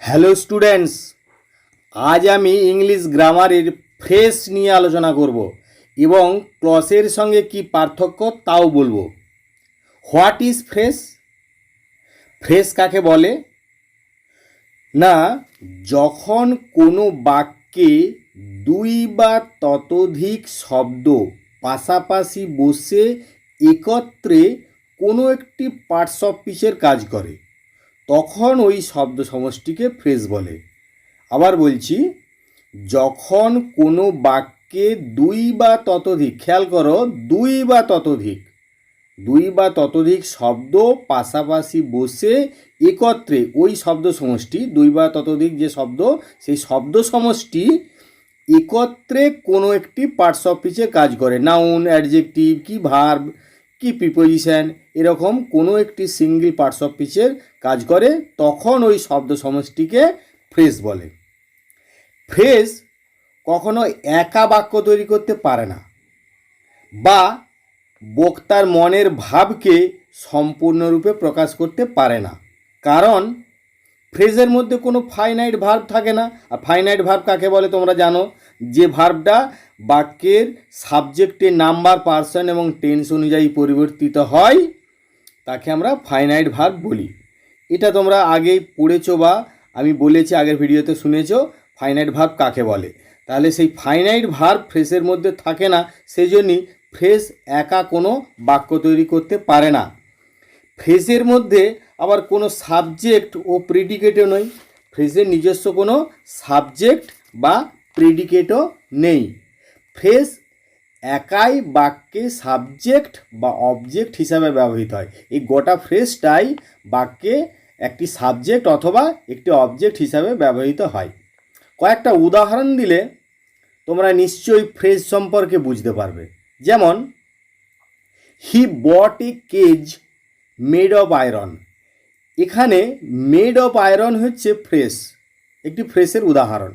Hello students, আজ আমি English গ্রামারের ফ্রেজ নিয়ে আলোচনা করব এবং ক্লসের সঙ্গে কি পার্থক্য তাও বলবো। What is phrase? ফ্রেজ কাকে বলে? না, যখন কোনো বাক্যে দুই বা ততোধিক শব্দ পাশাপাশি বসে একত্রে কোনো একটি পার্টস অফ স্পিচের কাজ করে, তখন ওই শব্দ সমষ্টিকে ফ্রেজ বলে। আবার বলছি, যখন কোনো বাক্যে দুই বা ততোধিক, খেয়াল করো, দুই বা ততোধিক শব্দ পাশাপাশি বসে একত্রে ওই শব্দ সমষ্টি, দুই বা ততোধিক যে শব্দ, সেই শব্দ সমষ্টি একত্রে কোনো একটি পার্টস অফ স্পিচে কাজ করে। নাউন, অ্যাডজেক্টিভ, কি ভার্ব, কি প্রিপোজিশন, এরকম কোনো একটি সিঙ্গেল পার্টস অফ স্পিচের কাজ করে, তখন ওই শব্দ সমষ্টিকে ফ্রেজ বলে। ফ্রেজ কখনো একা বাক্য তৈরি করতে পারে না বা বক্তার মনের ভাবকে সম্পূর্ণরূপে প্রকাশ করতে পারে না, কারণ ফ্রেজের মধ্যে কোনো ফাইনাইট ভার্ব থাকে না। আর ফাইনাইট ভার্ব কাকে বলে তোমরা জানো, যে ভার্বটা বাক্যের সাবজেক্টের নাম্বার, পার্সন এবং টেন্স অনুযায়ী পরিবর্তিত হয় তাকে আমরা ফাইনাইট ভার্ব বলি। এটা তোমরা আগেই পড়েছো বা আমি বলেছি, আগের ভিডিওতে শুনেছো ফাইনাইট ভার্ব কাকে বলে। তাহলে সেই ফাইনাইট ভার্ব ফ্রেজের মধ্যে থাকে না, সেই জন্যই ফ্রেজ একা কোনো বাক্য তৈরি করতে পারে না। ফ্রেজের মধ্যে আবার কোনো সাবজেক্ট ও প্রেডিকেটও নেই, ফ্রেজের নিজস্ব কোনো সাবজেক্ট বা প্রেডিকেটও নেই। ফ্রেজ একাই বাক্যে সাবজেক্ট বা অবজেক্ট হিসাবে ব্যবহৃত হয়। এই গোটা ফ্রেজটাই বাক্যে একটি সাবজেক্ট অথবা একটি অবজেক্ট হিসাবে ব্যবহৃত হয়। কয়েকটা উদাহরণ দিলে তোমরা নিশ্চয়ই ফ্রেজ সম্পর্কে বুঝতে পারবে। যেমন, he bought a cage made of iron. এখানে মেড অফ আয়রন হচ্ছে ফ্রেজ, একটি ফ্রেজের উদাহরণ।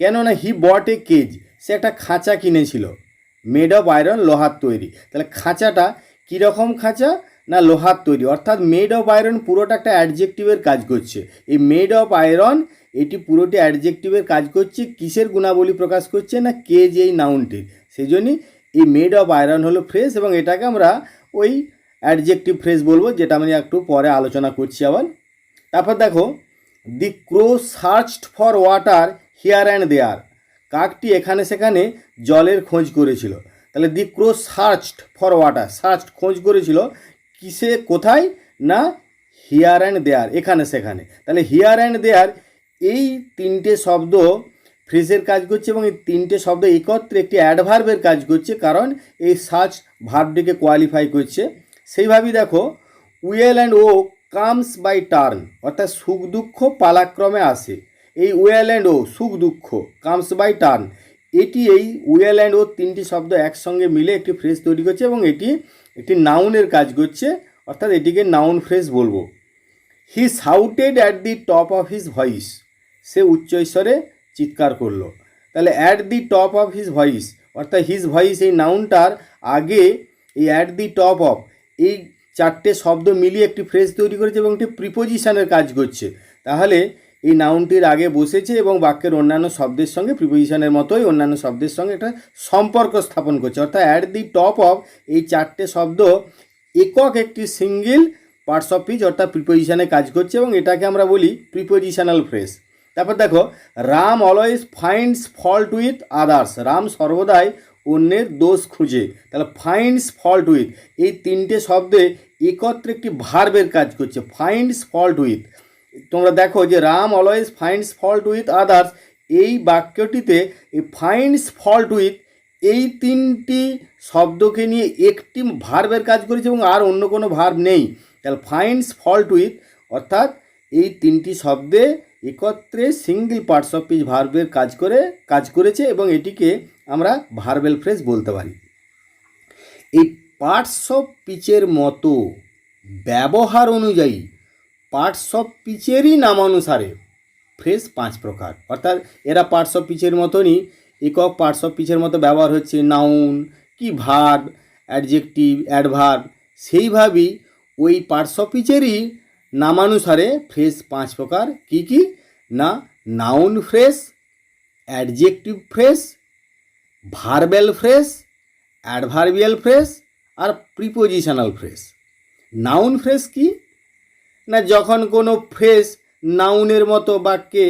কেননা হি বট এ কেজ, সে একটা খাঁচা কিনেছিল, মেড অফ আয়রন, লোহার তৈরি। তাহলে খাঁচাটা কীরকম খাঁচা? না, লোহার তৈরি, অর্থাৎ মেড অফ আয়রন পুরোটা একটা অ্যাডজেক্টিভের কাজ করছে। এই মেড অফ আয়রন এটি পুরোটি অ্যাডজেক্টিভের কাজ করছে। কিসের গুণাবলী প্রকাশ করছে? না, কেজ, এই নাউনটির। সেই জন্যই এই মেড অফ আয়রন হলো ফ্রেজ, এবং এটাকে আমরা ওই অ্যাডজেক্টিভ ফ্রেজ বলবো, যেটা আমি একটু পরে আলোচনা করছি আবার। তারপর দেখো, the crow searched for water here and there. কাকটি এখানে সেখানে জলের খোঁজ করেছিল। তাহলে the crow searched for water, searched খোঁজ করেছিল কিসে, কোথায়? না, হিয়ার অ্যান্ড দেয়ার, এখানে সেখানে। তাহলে হিয়ার অ্যান্ড দেয়ার এই তিনটে শব্দ ফ্রেজের কাজ করছে, এবং এই তিনটে শব্দ একত্রে একটি অ্যাডভার্বের কাজ করছে, কারণ এই সার্চ ভার্বটিকে কোয়ালিফাই করছে। সেইভাবেই দেখো, weal and woe comes by turn, অর্থাৎ সুখ দুঃখ পালাক্রমে আসে। এই উয়েল অ্যান্ড ও, সুখ দুঃখ, কামস বাই টার্ন, এটি এই উয়েল অ্যান্ড ও তিনটি শব্দ একসঙ্গে মিলে একটি ফ্রেজ তৈরি করছে, এবং এটি একটি নাউনের কাজ করছে, অর্থাৎ এটিকে নাউন ফ্রেজ বলবো। He shouted at the top of his voice, সে উচ্চস্বরে চিৎকার করলো। তাহলে at the top of his voice, অর্থাৎ হিজ ভয়েস, এই নাউনটার আগে এই অ্যাট দি টপ অফ, এই চারটে শব্দ মিলিয়ে একটি ফ্রেজ তৈরি করেছে এবং একটি প্রিপোজিশনের কাজ করছে। তাহলে এই নাউনটির আগে বসেছে এবং বাক্যের অন্যান্য শব্দের সঙ্গে, প্রিপোজিশনের মতোই অন্যান্য শব্দের সঙ্গে একটা সম্পর্ক স্থাপন করছে। অর্থাৎ অ্যাট দি টপ অফ, এই চারটে শব্দ একক একটি সিঙ্গেল পার্টস অফ স্পিচ অর্থাৎ প্রিপোজিশনে কাজ করছে, এবং এটাকে আমরা বলি প্রিপোজিশনাল ফ্রেজ। তারপর দেখো, Ram always finds fault with others, Ram সর্বদাই অন্যের দোষ খুঁজে। তাহলে ফাইন্ডস, ফল্ট উইথ, এই তিনটে শব্দে একত্রে একটি ভার্বের কাজ করছে, ফাইন্ডস ফল্ট উইথ। তোমরা দেখো যে Ram always finds fault with others, এই বাক্যটিতে এই ফাইন্ডস ফল্ট উইথ এই তিনটি শব্দকে নিয়ে একটি ভার্বের কাজ করেছে এবং আর অন্য কোনো ভার্ব নেই। তাহলে ফাইন্ডস ফল্ট উইথ, অর্থাৎ এই তিনটি শব্দে একত্রে সিঙ্গেল পার্টস অফ স্পিচ ভার্বের কাজ করেছে, এবং এটিকে আমরা ভার্বেল ফ্রেজ বলতে পারি। এই পার্টস অফ স্পিচের মতো ব্যবহার অনুযায়ী পার্টস অফ স্পিচেরই নামানুসারে ফ্রেজ 5 প্রকার, অর্থাৎ এরা পার্টস অফ স্পিচের মতনই একক পার্টস অফ স্পিচের মতো ব্যবহার হচ্ছে। নাউন, কি ভার্ব, অ্যাডজেক্টিভ, অ্যাডভার্ব, সেইভাবেই ওই পার্টস অফ স্পিচেরই নামানুসারে ফ্রেজ 5 প্রকার। কি কি? না noun phrase, adjective phrase, verbal phrase, adverbial phrase আর প্রিপোজিশনাল ফ্রেজ। নাউন ফ্রেজ কি না যখন কোনো ফ্রেজ নাউনের মতো বাক্যে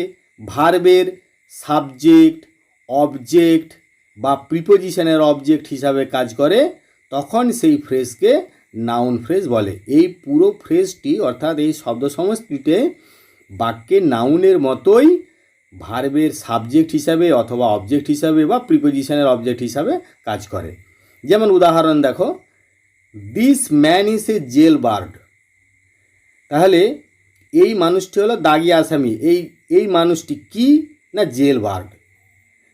ভার্বের সাবজেক্ট, অবজেক্ট বা প্রিপোজিশনের অবজেক্ট হিসাবে কাজ করে তখন সেই ফ্রেজকে নাউন ফ্রেজ বলে। এই পুরো ফ্রেজটি অর্থাৎ এই শব্দ সমষ্টিতে বাক্যে নাউনের মতোই ভার্বের সাবজেক্ট হিসাবে অথবা অবজেক্ট হিসাবে বা প্রিপোজিশনের অবজেক্ট হিসাবে কাজ করে। যেমন উদাহরণ দেখো, this man is a jail bird. তাহলে এই মানুষটি হলো দাগি আসামি। এই মানুষটি কি না জেল বার্ড।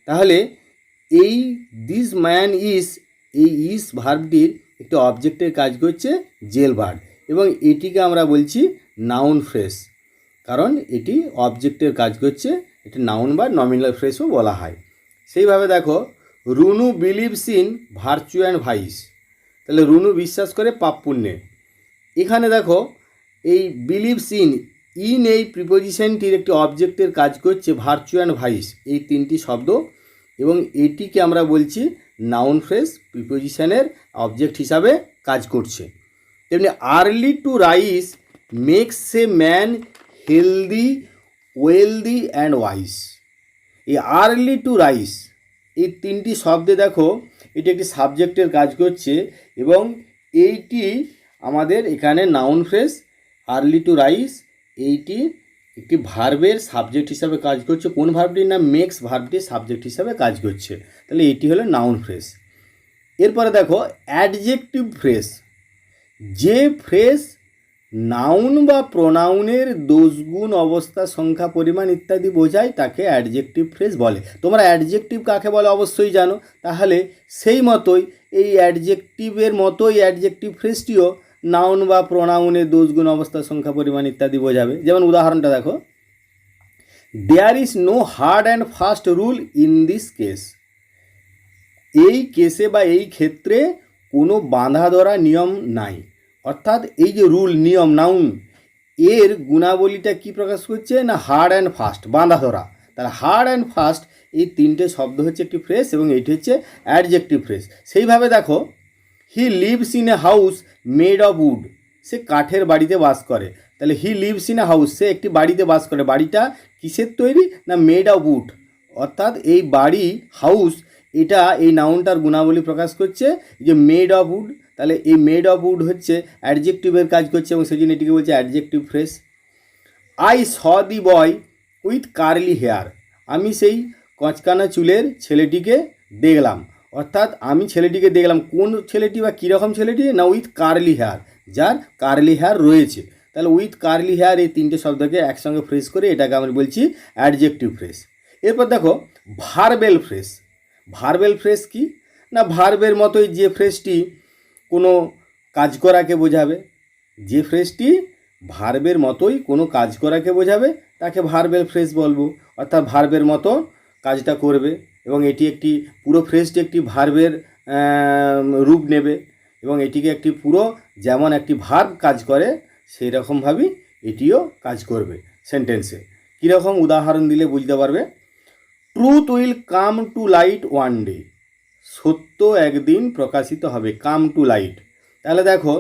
তাহলে এই দিস ম্যান ইজ, এই ইজ ভার্বটির একটি অবজেক্টের কাজ করছে জেল বার্ড এবং এটিকে আমরা বলছি নাউন ফ্রেজ, কারণ এটি অবজেক্টের কাজ করছে। এটি নাউন বা নমিনাল ফ্রেজও বলা হয়। সেইভাবে দেখো, Runu believes in virtue and vice. তাহলে রুনু বিশ্বাস করে পাপ পুণ্যে। এখানে দেখো এই বিলিভস ইন, এই প্রিপোজিশনটির একটি অবজেক্টের কাজ করছে ভার্চু অ্যান্ড ভাইস, এই তিনটি শব্দ এবং এটিকে আমরা বলছি নাউন ফ্রেজ, প্রিপোজিশনের অবজেক্ট হিসাবে কাজ করছে। তেমনি early to rise makes a man healthy, wealthy and wise. এই আর্লি টু রাইস এই তিনটি শব্দে দেখো এটি একটি সাবজেক্টের কাজ করছে এবং এইটি আমাদের এখানে noun phrase. Early to rise এইটি একটি ভার্বের সাবজেক্ট হিসাবে কাজ করছে। কোন ভার্বটির না মেক্স ভার্বটির সাবজেক্ট হিসাবে কাজ করছে। তাহলে এটি হলো নাউন ফ্রেজ। এরপরে দেখো অ্যাডজেক্টিভ ফ্রেজ। যে ফ্রেজ নাউন বা প্রোনাউনের দোষগুণ, অবস্থা, সংখ্যা, পরিমাণ ইত্যাদি বোঝায় তাকে অ্যাডজেক্টিভ ফ্রেজ বলে। তোমরা অ্যাডজেক্টিভ কাকে বলে অবশ্যই জানো। তাহলে সেই মতোই এই অ্যাডজেক্টিভের মতোই অ্যাডজেক্টিভ ফ্রেজটিও নাউন বা প্রোনাউনের দোষগুণ, অবস্থা, সংখ্যা, পরিমাণ ইত্যাদি বোঝাবে। যেমন উদাহরণটা দেখো, there is no hard and fast rule in this case. এই কেসে বা এই ক্ষেত্রে কোনো বাঁধা ধরা নিয়ম নাই। অর্থাৎ এই যে রুল, নিয়ম, নাউন, এর গুণাবলীটা কি প্রকাশ করছে না হার্ড অ্যান্ড ফাস্ট, বাঁধা ধরা। তাহলে হার্ড অ্যান্ড ফাস্ট এই তিনটে শব্দ হচ্ছে একটি ফ্রেজ এবং এটি হচ্ছে অ্যাডজেক্টিভ ফ্রেজ। সেইভাবে দেখো, he lives in a house made of wood. সে কাঠের বাড়িতে বাস করে। তাহলে he lives in a house, সে একটি বাড়িতে বাস করে। বাড়িটা কিসের তৈরি না মেড অফ উড। অর্থাৎ এই বাড়ি, হাউস, এটা এই নাউনটার গুণাবলী প্রকাশ করছে যে মেড অফ উড। তাহলে এই মেড অফ উড হচ্ছে অ্যাডজেক্টিভের কাজ করছে এবং সেই জন্য এটিকে বলছে adjective phrase. I saw the boy with curly hair. আমি সেই কচকানা চুলের ছেলেটিকে দেখলাম। অর্থাৎ আমি ছেলেটিকে দেখলাম। কোন ছেলেটি বা কীরকম ছেলেটি না উইথ কার্লি হেয়ার, যার কার্লি হেয়ার রয়েছে। তাহলে উইথ কার্লি হেয়ার এই তিনটে শব্দকে একসঙ্গে ফ্রেজ করে এটাকে আমরা বলছি অ্যাডজেক্টিভ ফ্রেজ। এরপর দেখো ভার্বেল ফ্রেজ। ভার্বেল ফ্রেজ কি না ভার্বের মতোই যে ফ্রেজটি কোনো কাজ করাকে বোঝাবে, যে ফ্রেজটি ভার্বের মতোই কোনো কাজ করাকে বোঝাবে তাকে ভার্বেল ফ্রেজ বলবো। অর্থাৎ ভার্বের মতো কাজটা করবে এবং এটি একটি পুরো ফ্রেজটি একটি ভার্বের রূপ নেবে এবং এটিকে একটি পুরো যেমন একটি ভার্ব কাজ করে সেই রকমভাবেই এটিও কাজ করবে সেন্টেন্সে। কীরকম উদাহরণ দিলে বুঝতে পারবে। Truth will come to light one day. সত্য একদিন প্রকাশিত হবে, কাম টু লাইট। তাহলে দেখো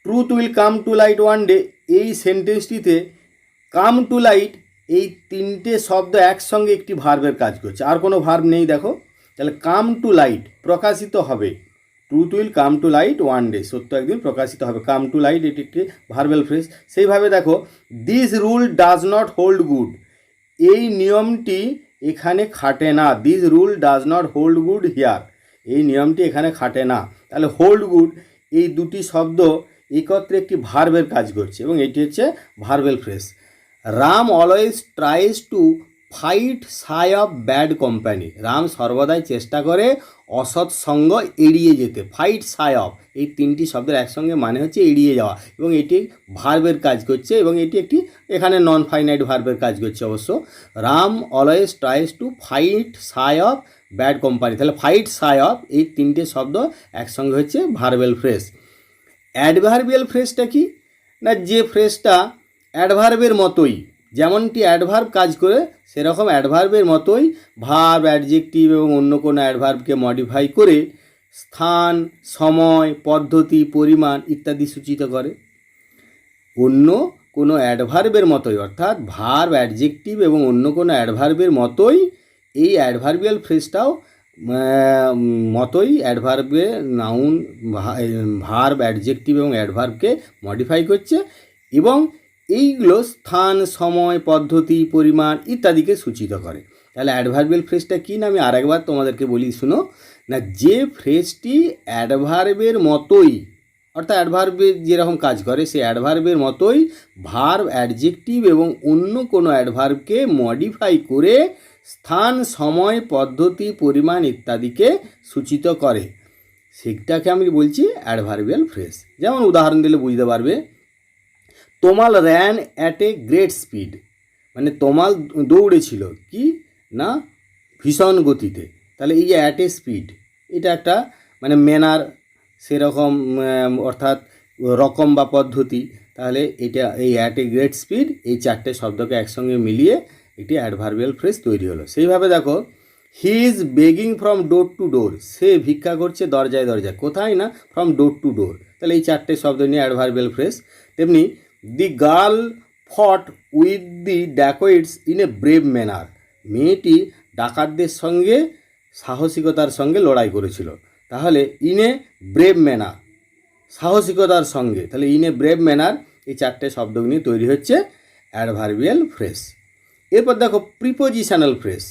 truth will come to light one day এই সেন্টেন্সটিতে কাম টু লাইট এই তিনটে শব্দ একসঙ্গে একটি ভার্বের কাজ করছে, আর কোনো ভার্ব নেই। দেখো তাহলে কাম টু লাইট প্রকাশিত হবে, truth will come to light one day, সত্য একদিন প্রকাশিত হবে। কাম টু লাইট এটি একটি ভার্বেল ফ্রেজ। সেইভাবে দেখো this rule does not hold good. এই নিয়মটি এখানে খাটে না। This rule does not hold good here. এই নিয়মটি এখানে খাটে না। তাহলে হোল্ড গুড এই দুটি শব্দ একত্রে একটি ভার্বের কাজ করছে এবং এটি হচ্ছে verbal phrase. Ram always tries to fight Sai of bad company. Ram সর্বদাই চেষ্টা করে অসৎ সঙ্গ এড়িয়ে যেতে। ফাইট সাই অফ এই তিনটি শব্দের একসঙ্গে মানে হচ্ছে এড়িয়ে যাওয়া এবং এটি ভার্বের কাজ করছে এবং এটি একটি এখানে নন ফাইনাইট ভার্বের কাজ করছে অবশ্য। Ram always tries to fight Sai of bad company. তাহলে ফাইট সাই অফ এই তিনটে শব্দ একসঙ্গে হচ্ছে ভার্বেল ফ্রেজ। অ্যাডভার্বিয়াল ফ্রেজটা কি না যে ফ্রেজটা অ্যাডভার্বের মতোই, যেমনটি অ্যাডভার্ব কাজ করে সেরকম অ্যাডভার্বের মতোই ভার্ব, অ্যাডজেক্টিভ এবং অন্য কোনো অ্যাডভার্বকে মডিফাই করে স্থান, সময়, পদ্ধতি, পরিমাণ ইত্যাদি সূচিত করে। অন্য কোনো অ্যাডভার্বের মতোই, অর্থাৎ ভার্ব, অ্যাডজেক্টিভ এবং অন্য কোনো অ্যাডভার্বের মতোই এই অ্যাডভার্বিয়াল ফ্রেজটাও অ্যাডভার্বে নাউন, ভার্ব, অ্যাডজেক্টিভ এবং অ্যাডভার্বকে মডিফাই করছে এবং এইগুলো স্থান, সময়, পদ্ধতি, পরিমাণ ইত্যাদিকে সূচিত করে। তাহলে অ্যাডভার্বিয়াল ফ্রেজটা কী না আমি আরেকবার তোমাদেরকে বলি শুনো না। যে ফ্রেজটি অ্যাডভার্বের মতোই, অর্থাৎ অ্যাডভার্বের যেরকম কাজ করে সেই অ্যাডভার্বের মতোই ভার্ব, অ্যাডজেক্টিভ এবং অন্য কোনো অ্যাডভার্বকে মডিফাই করে স্থান, সময়, পদ্ধতি, পরিমাণ ইত্যাদিকে সূচিত করে, সেটাকে আমি বলছি অ্যাডভার্বিয়াল ফ্রেজ। যেমন উদাহরণ দিলে বুঝতে পারবে, Tamal ran at a great speed, মানে তমাল দৌড়েছিল কি না ভীষণ গতিতে। তাহলে এই যে অ্যাট এ স্পিড, এটা একটা মানে ম্যানার, সেরকম অর্থাৎ রকম বা পদ্ধতি। তাহলে এটা এই অ্যাট এ গ্রেট স্পিড এই চারটে শব্দকে একসঙ্গে মিলিয়ে একটি অ্যাডভার্বিয়াল ফ্রেজ তৈরি হলো। সেইভাবে দেখো, he is begging from door to door, সে ভিক্ষা করছে দরজায় দরজায়, কোথায় না ফ্রম ডোর টু ডোর। তাহলে এই চারটে শব্দ নিয়ে অ্যাডভার্বিয়াল ফ্রেজ। তেমনি the girl fought with the dacoits in a brave manner, মেয়েটি ডাকাতদের সঙ্গে সাহসিকতার সঙ্গে লড়াই করেছিল। তাহলে ইন এ ব্রেভ ম্যানার, সাহসিকতার সঙ্গে, তাহলে ইন এ ব্রেভ ম্যানার এই চারটে শব্দ নিয়ে তৈরি হচ্ছে অ্যাডভার্বিয়াল ফ্রেজ। এরপর দেখো প্রিপোজিশনাল ফ্রেজ।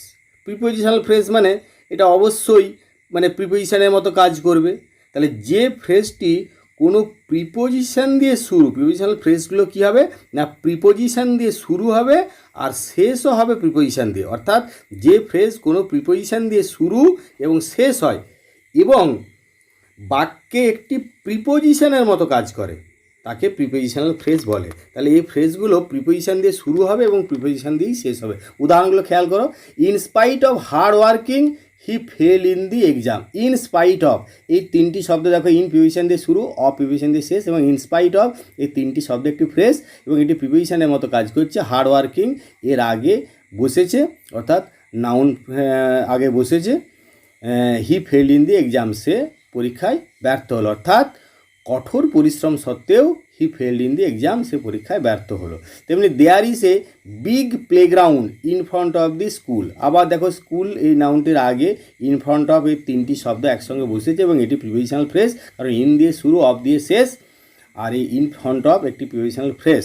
প্রিপোজিশনাল ফ্রেজ মানে এটা অবশ্যই মানে প্রিপোজিশনের মতো কাজ করবে। তাহলে যে ফ্রেজটি কোনো প্রিপোজিশন দিয়ে শুরু, প্রিপোজিশনাল ফ্রেজগুলো কী হবে না প্রিপোজিশন দিয়ে শুরু হবে আর শেষও হবে প্রিপোজিশন দিয়ে। অর্থাৎ যে ফ্রেজ কোনো প্রিপোজিশন দিয়ে শুরু এবং শেষ হয় এবং বাক্যে একটি প্রিপোজিশনের মতো কাজ করে, তাকে প্রিপোজিশনাল ফ্রেজ বলে। তাহলে এই ফ্রেজগুলো প্রিপোজিশন দিয়ে শুরু হবে এবং প্রিপোজিশন দিয়েই শেষ হবে। উদাহরণগুলো খেয়াল করো, in spite of hard working he fail in the exam. In spite of, এই তিনটি শব্দ দেখো, ইন প্রিপোজিশন দিয়ে শুরু, অফ প্রিপোজিশন দিয়ে শেষ এবং ইন স্পাইট অফ, এই তিনটি শব্দ একটি ফ্রেজ এবং এটি প্রিপোজিশনের মতো কাজ করছে। হার্ড ওয়ার্কিং এর আগে বসেছে, অর্থাৎ নাউন আগে বসেছে। He fail in the exam, সে পরীক্ষায় ব্যর্থ হলো, অর্থাৎ কঠোর পরিশ্রম সত্ত্বেও he failed in the exam, সে পরীক্ষায় ব্যর্থ হলো। তেমনি there is a big playground in front of the school. আবার দেখো স্কুল এই নাউনটির আগে ইন ফ্রন্ট অফ এই তিনটি শব্দ একসঙ্গে বসেছে এবং এটি প্রিপোজিশনাল ফ্রেজ, কারণ ইন দিয়ে শুরু, অফ দিয়ে শেষ, আর এই ইন ফ্রন্ট অফ একটি প্রিপোজিশনাল ফ্রেজ।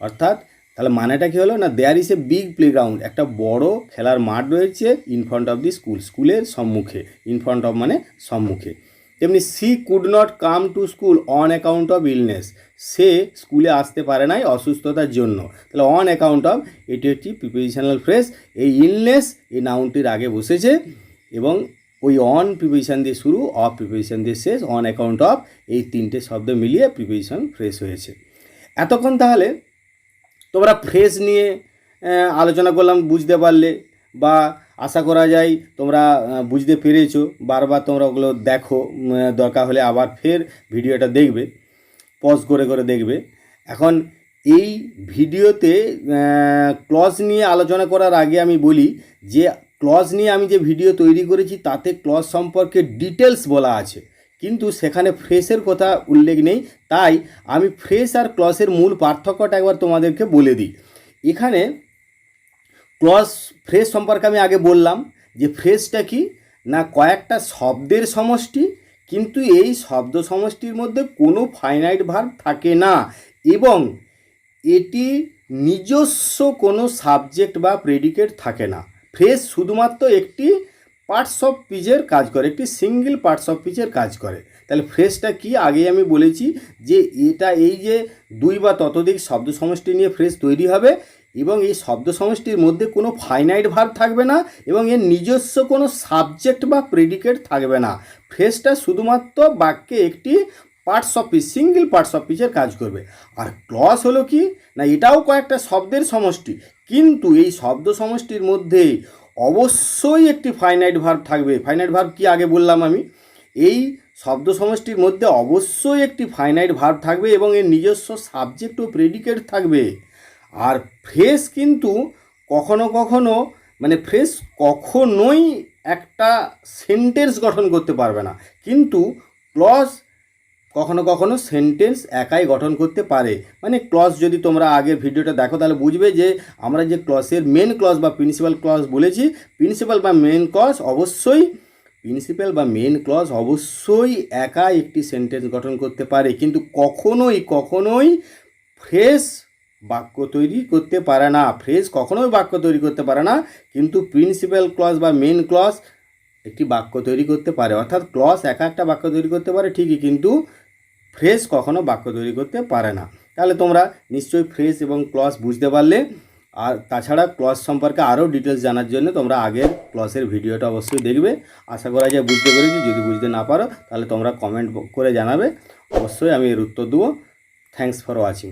অর্থাৎ তাহলে মানেটা কী হলো না, there is a big playground, একটা বড় খেলার মাঠ রয়েছে in front of the school, স্কুলের সম্মুখে। ইন ফ্রন্ট অফ মানে সম্মুখে। তেমনি she could not come to school on account of illness, সে স্কুলে আসতে পারে নাই অসুস্থতার জন্য। তাহলে অন অ্যাকাউন্ট অফ এটি একটি প্রিপোজিশনাল ফ্রেজ। এই ইলনেস এই নাউনটির আগে বসেছে এবং ওই অন প্রিপোজিশন দিয়ে শুরু, অফ প্রিপোজিশন দিয়ে শেষ, অন অ্যাকাউন্ট অফ এই তিনটে শব্দ মিলিয়ে প্রিপোজিশন ফ্রেজ হয়েছে। এতক্ষণ তাহলে তোমরা ফ্রেজ নিয়ে আলোচনা করলাম, বুঝতে পারলে বা আশা করা যায় তোমরা বুঝতে পেরেছো। বারবার তোমরা ওগুলো দেখো, দরকার হলে আবার ফের ভিডিওটা দেখবে, পজ করে করে দেখবে। এখন এই ভিডিওতে ক্লজ নিয়ে আলোচনা করার আগে আমি বলি যে ক্লজ নিয়ে আমি যে ভিডিও তৈরি করেছি তাতে ক্লজ সম্পর্কে ডিটেলস বলা আছে, কিন্তু সেখানে ফ্রেজের কথা উল্লেখ নেই। তাই আমি ফ্রেজ আর ক্লজের মূল পার্থক্যটা একবার তোমাদেরকে বলে দিই। এখানে ক্লজ ফ্রেজ সম্পর্কে আমি আগে বললাম যে ফ্রেজটা কি না কয়েকটা শব্দের সমষ্টি, কিন্তু এই শব্দ সমষ্টির মধ্যে কোনো ফাইনাইট ভার্ব থাকে না এবং এটি নিজস্ব কোনো সাবজেক্ট বা প্রেডিকেট থাকে না। ফ্রেজ শুধুমাত্র একটি পার্টস অফ স্পিচের কাজ করে, একটি সিঙ্গেল পার্টস অফ স্পিচের কাজ করে। তাহলে ফ্রেজটা কি আগেই আমি বলেছি যে এটা এই যে দুই বা ততোধিক শব্দ সমষ্টি নিয়ে ফ্রেজ তৈরি হবে এবং এই শব্দ সমষ্টির মধ্যে কোনো ফাইনাইট ভার্ব থাকবে না এবং এর নিজস্ব কোনো সাবজেক্ট বা প্রেডিকেট থাকবে না। ফ্রেজটা শুধুমাত্র বাক্যে একটি parts of speech, single parts of স্পিচের কাজ করবে। আর ক্লজ হলো কি না এটাও কয়েকটা শব্দের সমষ্টি, কিন্তু এই শব্দ সমষ্টির মধ্যে অবশ্যই একটি ফাইনাইট ভার্ব থাকবে। ফাইনাইট ভার্ব কি আগে বললাম আমি, এই শব্দ সমষ্টির মধ্যে অবশ্যই একটি ফাইনাইট ভার্ব থাকবে এবং এর নিজস্ব সাবজেক্ট ও প্রেডিকেট থাকবে। আর ফ্রেজ কিন্তু কখনো কখনো মানে ফ্রেজ কখনোই একটা সেন্টেন্স গঠন করতে পারবে না, কিন্তু ক্লজ কখনো কখনো সেন্টেন্স একাই গঠন করতে পারে। মানে ক্লজ যদি তোমরা আগের ভিডিওটা দেখো তাহলে বুঝবে যে আমরা যে ক্লজের মেন ক্লজ বা প্রিন্সিপাল ক্লজ বলেছি, প্রিন্সিপাল বা মেন ক্লজ অবশ্যই একা একটি সেন্টেন্স গঠন করতে পারে, কিন্তু কখনোই ফ্রেজ বাক্য তৈরি করতে পারে না। কিন্তু প্রিন্সিপাল ক্লজ বা মেন ক্লজ একটি বাক্য তৈরি করতে পারে। অর্থাৎ ক্লজ একা একটা বাক্য তৈরি করতে পারে ঠিকই, কিন্তু ফ্রেজ কখনো বাক্য তৈরি করতে পারে না। তাহলে তোমরা নিশ্চয়ই ফ্রেজ এবং ক্লজ বুঝতে পারলে। আর তাছাড়া ক্লজ সম্পর্কে আরও ডিটেলস জানার জন্য তোমরা আগের ক্লজের ভিডিওটা অবশ্যই দেখবে। আশা করা যায় বুঝতে পেরেছি। যদি বুঝতে না পারো তাহলে তোমরা কমেন্ট করে জানাবে, অবশ্যই আমি এর উত্তর দেবো। Thanks for watching.